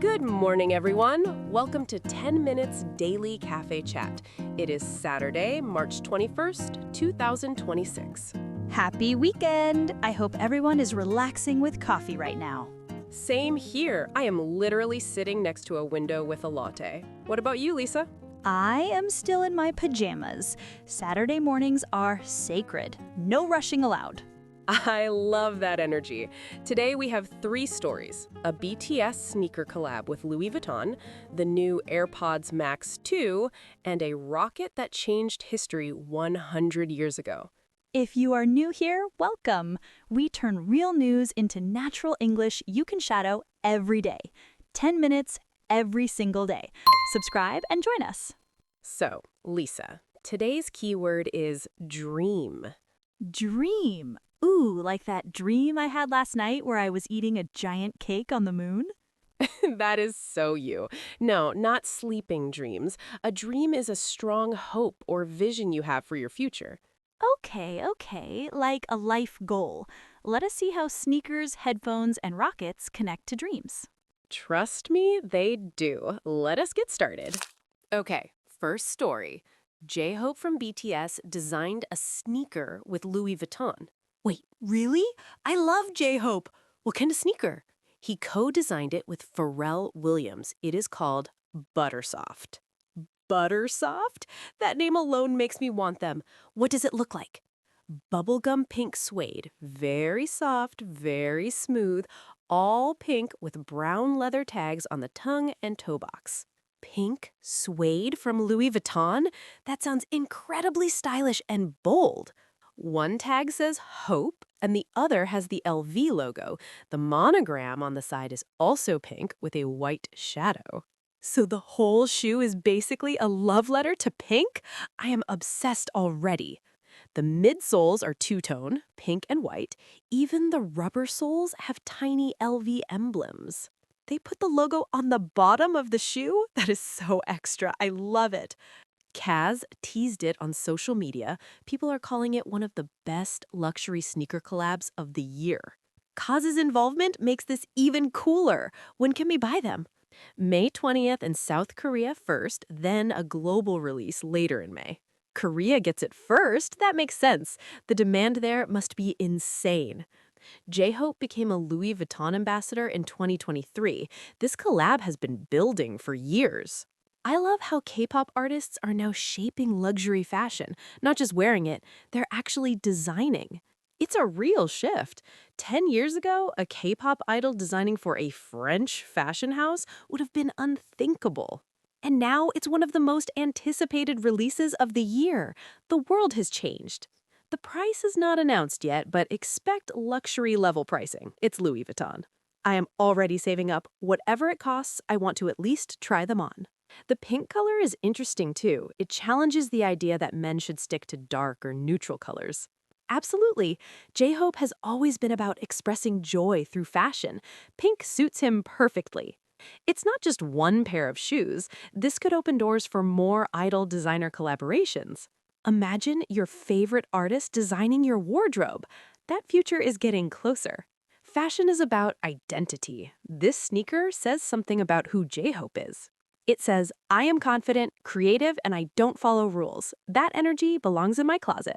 Good morning, everyone. Welcome to 10 Minutes Daily Cafe Chat. It is Saturday, March 21st, 2026. Happy weekend! I hope everyone is relaxing with coffee right now. Same here. I am literally sitting next to a window with a latte. What about you, Lisa? I am still in my pajamas. Saturday mornings are sacred. No rushing allowed. I love that energy. Today we have 3 stories. A BTS sneaker collab with Louis Vuitton, the new AirPods Max 2, and a rocket that changed history 100 years ago. If you are new here, welcome. We turn real news into natural English you can shadow every day. 10 minutes every single day. Subscribe and join us. So, Lisa, today's keyword is dream. Dream. Ooh, like that dream I had last night where I was eating a giant cake on the moon? That is so you. No, not sleeping dreams. A dream is a strong hope or vision you have for your future. Okay, like a life goal. Let us see how sneakers, headphones, and rockets connect to dreams. Trust me, they do. Let us get started. Okay, first story. J-Hope from BTS designed a sneaker with Louis Vuitton. Wait, really? I love J-Hope. What kind of sneaker? He co-designed it with Pharrell Williams. It is called BUTTERSOFT. BUTTERSOFT? That name alone makes me want them. What does it look like? Bubblegum pink suede. Very soft, very smooth. All pink with brown leather tags on the tongue and toe box. Pink suede from Louis Vuitton? That sounds incredibly stylish and bold. One tag says Hope, and the other has the LV logo. The monogram on the side is also pink with a white shadow. So the whole shoe is basically a love letter to pink? I am obsessed already. The midsoles are two-tone, pink and white. Even the rubber soles have tiny LV emblems. They put the logo on the bottom of the shoe? That is so extra. I love it. Kaz teased it on social media. People are calling it one of the best luxury sneaker collabs of the year. Kaz's involvement makes this even cooler. When can we buy them? May 20th in South Korea first, then a global release later in May. Korea gets it first? That makes sense. The demand there must be insane. J-Hope became a Louis Vuitton ambassador in 2023. This collab has been building for years. I love how K-pop artists are now shaping luxury fashion, not just wearing it, they're actually designing. It's a real shift. 10 years ago, a K-pop idol designing for a French fashion house would have been unthinkable. And now it's one of the most anticipated releases of the year. The world has changed. The price is not announced yet, but expect luxury-level pricing. It's Louis Vuitton. I am already saving up. Whatever it costs, I want to at least try them on. The pink color is interesting too. It challenges the idea that men should stick to dark or neutral colors. Absolutely. J-Hope has always been about expressing joy through fashion. Pink suits him perfectly. It's not just one pair of shoes. This could open doors for more idol designer collaborations. Imagine your favorite artist designing your wardrobe. That future is getting closer. Fashion is about identity. This sneaker says something about who J-Hope is. It says, I am confident, creative, and I don't follow rules. That energy belongs in my closet.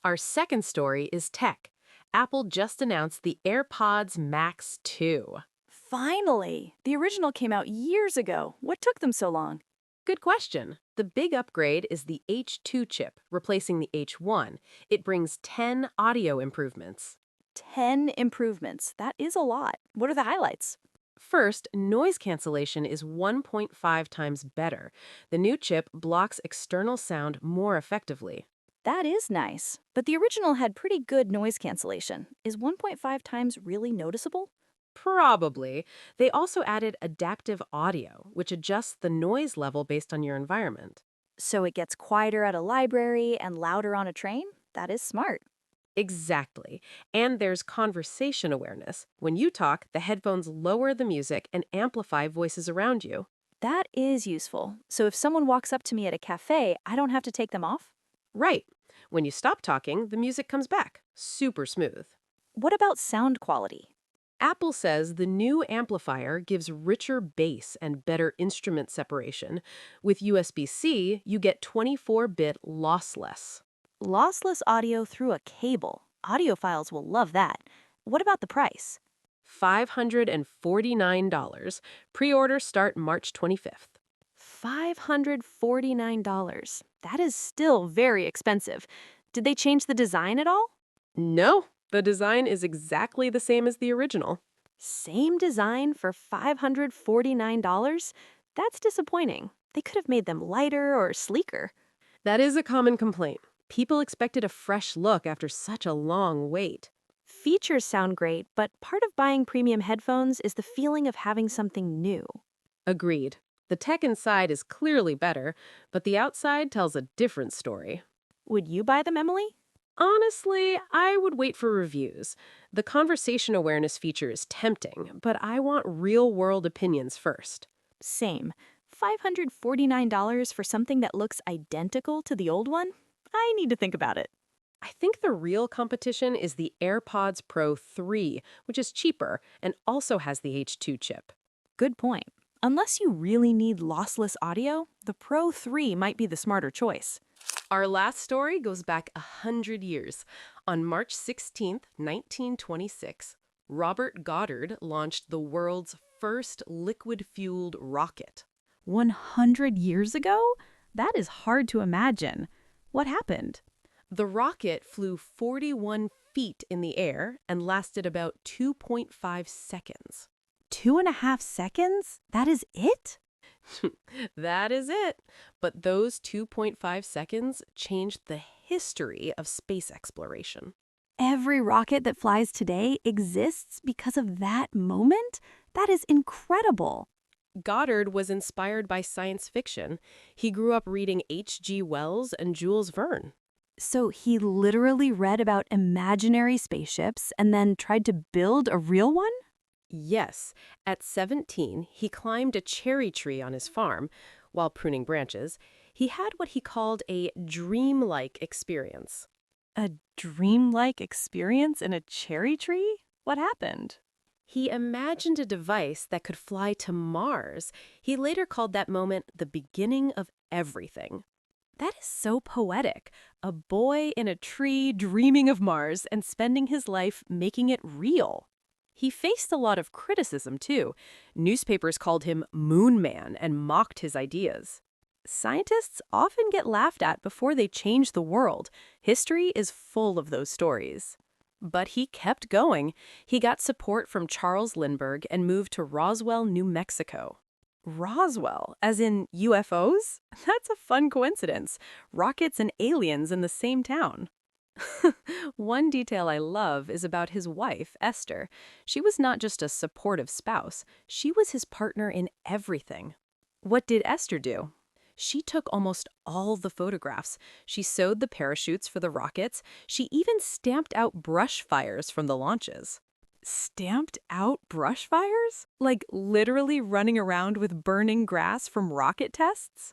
Our second story is tech. Apple just announced the AirPods Max 2. Finally! The original came out years ago. What took them so long? Good question. The big upgrade is the H2 chip, replacing the H1. It brings 10 audio improvements. 10 improvements. That is a lot. What are the highlights? First, noise cancellation is 1.5 times better. The new chip blocks external sound more effectively. That is nice. But the original had pretty good noise cancellation. Is 1.5 times really noticeable? Probably. They also added adaptive audio, which adjusts the noise level based on your environment. So it gets quieter at a library and louder on a train? That is smart. Exactly. And there's conversation awareness. When you talk, the headphones lower the music and amplify voices around you. That is useful. So if someone walks up to me at a cafe, I don't have to take them off? Right. When you stop talking, the music comes back. Super smooth. What about sound quality? Apple says the new amplifier gives richer bass and better instrument separation. With USB-C, you get 24-bit lossless. Lossless audio through a cable. Audiophiles will love that. What about the price? $549. Pre-orders start March 25th. $549. That is still very expensive. Did they change the design at all? No, the design is exactly the same as the original. Same design for $549? That's disappointing. They could have made them lighter or sleeker. That is a common complaint. People expected a fresh look after such a long wait. Features sound great, but part of buying premium headphones is the feeling of having something new. Agreed. The tech inside is clearly better, but the outside tells a different story. Would you buy them, Emily? Honestly, I would wait for reviews. The conversation awareness feature is tempting, but I want real-world opinions first. Same. $549 for something that looks identical to the old one? I need to think about it. I think the real competition is the AirPods Pro 3, which is cheaper and also has the H2 chip. Good point. Unless you really need lossless audio, the Pro 3 might be the smarter choice. Our last story goes back 100 years. On March 16, 1926, Robert Goddard launched the world's first liquid-fueled rocket. 100 years ago? That is hard to imagine. What happened? The rocket flew 41 feet in the air and lasted about 2.5 seconds. 2.5 seconds? That is it? That is it. But those 2.5 seconds changed the history of space exploration. Every rocket that flies today exists because of that moment? That is incredible. Goddard was inspired by science fiction. He grew up reading H.G. Wells and Jules Verne. So he literally read about imaginary spaceships and then tried to build a real one? Yes. At 17, he climbed a cherry tree on his farm. While pruning branches, he had what he called a dreamlike experience. A dreamlike experience in a cherry tree? What happened? He imagined a device that could fly to Mars. He later called that moment the beginning of everything. That is so poetic. A boy in a tree dreaming of Mars and spending his life making it real. He faced a lot of criticism, too. Newspapers called him Moon Man and mocked his ideas. Scientists often get laughed at before they change the world. History is full of those stories. But he kept going. He got support from Charles Lindbergh and moved to Roswell, New Mexico. Roswell, as in UFOs? That's a fun coincidence. Rockets and aliens in the same town. One detail I love is about his wife, Esther. She was not just a supportive spouse. She was his partner in everything. What did Esther do? She took almost all the photographs. She sewed the parachutes for the rockets. She even stamped out brush fires from the launches. Stamped out brush fires? Like literally running around with burning grass from rocket tests?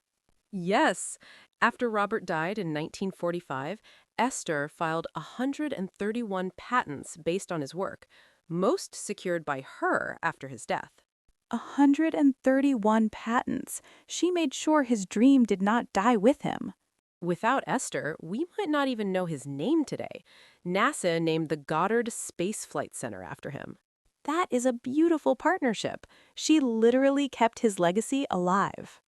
Yes. After Robert died in 1945, Esther filed 131 patents based on his work, most secured by her after his death. 131 patents. She made sure his dream did not die with him. Without Esther, we might not even know his name today. NASA named the Goddard Space Flight Center after him. That is a beautiful partnership. She literally kept his legacy alive.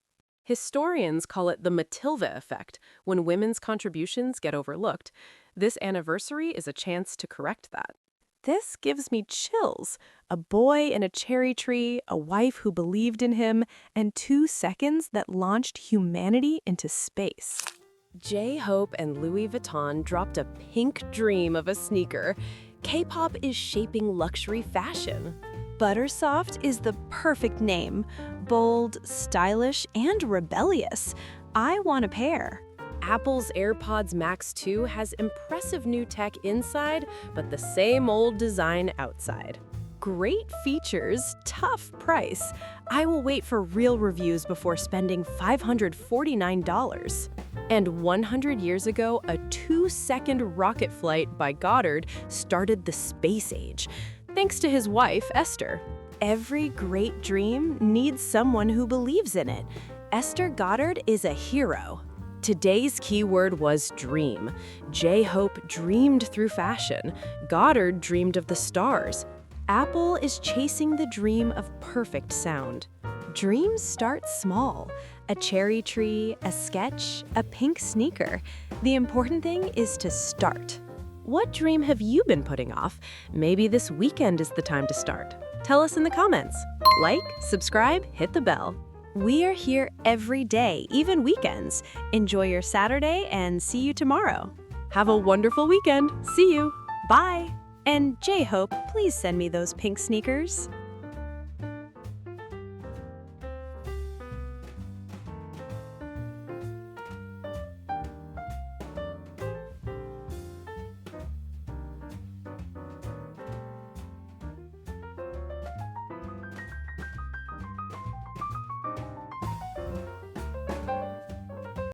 Historians call it the Matilda effect, when women's contributions get overlooked. This anniversary is a chance to correct that. This gives me chills. A boy in a cherry tree, a wife who believed in him, and 2 seconds that launched humanity into space. J-Hope and Louis Vuitton dropped a pink dream of a sneaker. K-pop is shaping luxury fashion. BUTTERSOFT is the perfect name. Bold, stylish, and rebellious. I want a pair. Apple's AirPods Max 2 has impressive new tech inside, but the same old design outside. Great features, tough price. I will wait for real reviews before spending $549. And 100 years ago, a 2-second rocket flight by Goddard started the space age. thanks to his wife, Esther. Every great dream needs someone who believes in it. Esther Goddard is a hero. Today's keyword was dream. J-Hope dreamed through fashion. Goddard dreamed of the stars. Apple is chasing the dream of perfect sound. Dreams start small. A cherry tree, a sketch, a pink sneaker. The important thing is to start. What dream have you been putting off? Maybe this weekend is the time to start. Tell us in the comments. Like, subscribe, hit the bell. We are here every day, even weekends. Enjoy your Saturday and see you tomorrow. Have a wonderful weekend. See you. Bye. And J-Hope, please send me those pink sneakers.